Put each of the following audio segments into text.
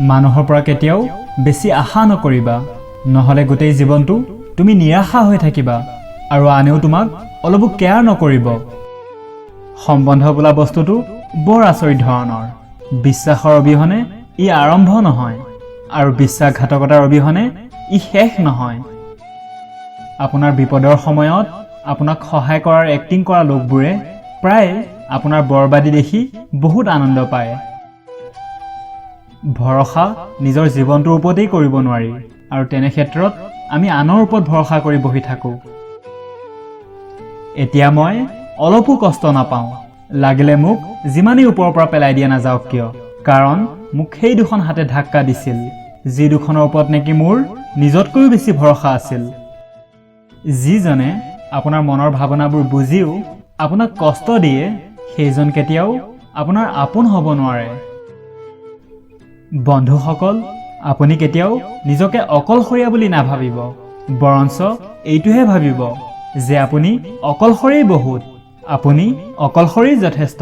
মানুহৰ পৰা কেতিয়াও বেছি আশা নকৰিবা, নহলে গোটেই জীৱনটো তুমি নিৰাশা হৈ থাকিবা আৰু আনেও তোমাক অলপো কেয়াৰ নকৰিব। সম্বন্ধ বোলা বস্তুটো বৰ আচৰিত ধৰণৰ। বিশ্বাসৰ অবিহনে ই আৰম্ভ নহয় আৰু বিশ্বাসঘাতকতাৰ অবিহনে ই শেষ নহয়। আপোনাৰ বিপদৰ সময়ত আপোনাক সহায় কৰাৰ এক্টিং কৰা লোকবোৰে প্ৰায় আপোনাৰ বৰবাদী দেখি বহুত আনন্দ পায়। ভৰসা নিজৰ জীৱনটোৰ ওপৰতেই কৰিব নোৱাৰি আৰু তেনে ক্ষেত্ৰত আমি আনৰ ওপৰত ভৰসা কৰি বহি থাকোঁ। এতিয়া মই অলপো কষ্ট নাপাওঁ, লাগিলে মোক যিমানেই ওপৰৰ পৰা পেলাই দিয়া নাযাওক কিয়, কাৰণ মোক সেই দুখন হাতে ধাক্কা দিছিল যি দুখনৰ ওপৰত নেকি মোৰ নিজতকৈও বেছি ভৰসা আছিল। যিজনে আপোনাৰ মনৰ ভাৱনাবোৰ বুজিও আপোনাক কষ্ট দিয়ে সেইজন কেতিয়াও আপোনাৰ আপোন হ'ব নোৱাৰে। বন্ধুসকল, আপুনি কেতিয়াও নিজকে অকলশৰীয়া বুলি নাভাবিব, বৰঞ্চ এইটোহে ভাবিব যে আপুনি অকলশৰেই বহুত, আপুনি অকলশৰেই যথেষ্ট।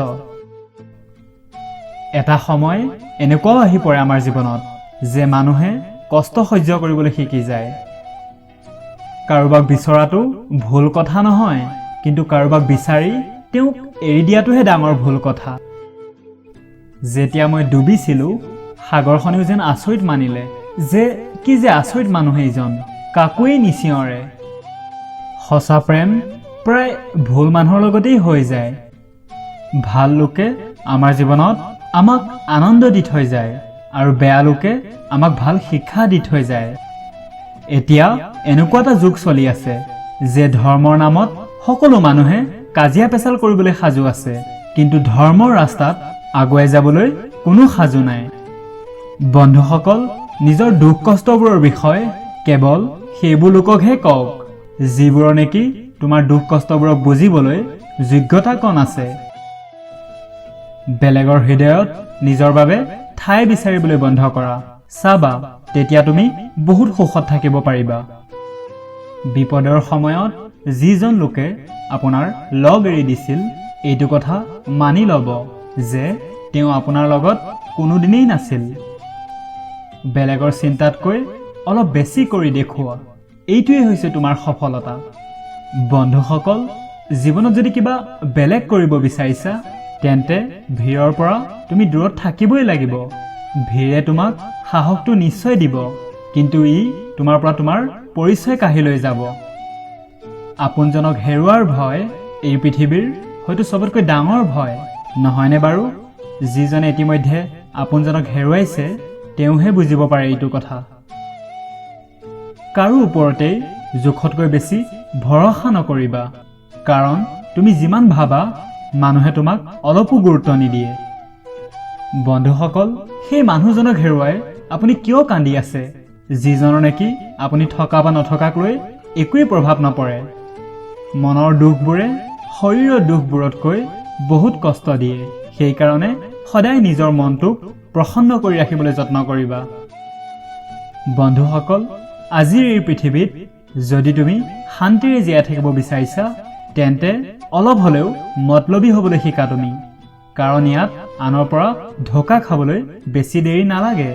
এটা সময় এনেকুৱাও আহি পৰে আমাৰ জীৱনত যে মানুহে কষ্ট সহ্য কৰিবলৈ শিকি যায়। কাৰোবাক বিচৰাটো ভুল কথা নহয়, কিন্তু কাৰোবাক বিচাৰি তেওঁক এৰি দিয়াটোহে ডাঙৰ ভুল কথা। যেতিয়া মই ডুবিছিলোঁ, সাগৰখনেও যেন আচৰিত মানিলে যে কি যে আচৰিত মানুহ এইজন, কাকোৱেই নিচিঞৰে। সঁচা প্ৰেম প্ৰায় ভুল মানুহৰ লগতেই হৈ যায়। ভাল লোকে আমাৰ জীৱনত আমাক আনন্দ দি থৈ যায় আৰু বেয়া লোকে আমাক ভাল শিক্ষা দি থৈ যায়। এতিয়া এনেকুৱা এটা যুগ চলি আছে যে ধৰ্মৰ নামত সকলো মানুহে কাজিয়া পেচাল কৰিবলৈ সাজু আছে, কিন্তু ধৰ্মৰ ৰাস্তাত আগুৱাই যাবলৈ কোনো সাজু নাই। বন্ধুসকল, নিজৰ দুখ কষ্টবোৰৰ বিষয়ে কেৱল সেইবোৰ লোককহে কওক যিবোৰৰ নেকি তোমাৰ দুখ কষ্টবোৰক বুজিবলৈ যোগ্যতা কণ আছে। বেলেগৰ হৃদয়ত নিজৰ বাবে ঠাই বিচাৰিবলৈ বন্ধ কৰা, চাবা তেতিয়া তুমি বহুত সুখত থাকিব পাৰিবা। বিপদৰ সময়ত যিজন লোকে আপোনাৰ লগ এৰি দিছিল এইটো কথা মানি ল'ব যে তেওঁ আপোনাৰ লগত কোনোদিনেই নাছিল। বেলেগৰ চিন্তাতকৈ অলপ বেছি কৰি দেখুওৱা, এইটোৱেই হৈছে তোমাৰ সফলতা। বন্ধুসকল, জীৱনত যদি কিবা বেলেগ কৰিব বিচাৰিছা তেন্তে ভিৰৰ পৰা তুমি দূৰত থাকিবই লাগিব। ভিৰে তোমাক সাহসটো নিশ্চয় দিব, কিন্তু ই তোমাৰ পৰা তোমাৰ পৰিচয় কাঢ়ি লৈ যাব। আপোনজনক হেৰুৱাৰ ভয় এই পৃথিৱীৰ হয়তো চবতকৈ ডাঙৰ ভয়, নহয়নে বাৰু? যিজনে ইতিমধ্যে আপোনজনক হেৰুৱাইছে তেওঁহে বুজিব পাৰে এইটো কথা। কাৰো ওপৰতেই জোখতকৈ বেছি ভৰসা নকৰিবা, কাৰণ তুমি যিমান ভাবা মানুহে তোমাক অলপো গুৰুত্ব নিদিয়ে। বন্ধুসকল, সেই মানুহজনক হেৰুৱাই আপুনি কিয় কান্দি আছে যিজনৰ নেকি আপুনি থকা বা নথকাক লৈ একোৱেই প্ৰভাৱ নপৰে? মনৰ দুখবোৰে শৰীৰৰ দুখবোৰতকৈ বহুত কষ্ট দিয়ে, সেইকাৰণে সদায় নিজৰ মনটোক প্ৰসন্ন কৰি ৰাখিবলৈ যত্ন কৰিবা। বন্ধুসকল, আজিৰ এই পৃথিৱীত যদি তুমি শান্তিৰে জীয়াই থাকিব বিচাৰিছা তেন্তে অলপ হ'লেও মতলবী হ'বলৈ শিকা তুমি, কাৰণ ইয়াত আনৰ পৰা ধোকা খাবলৈ বেছি দেৰি নালাগে।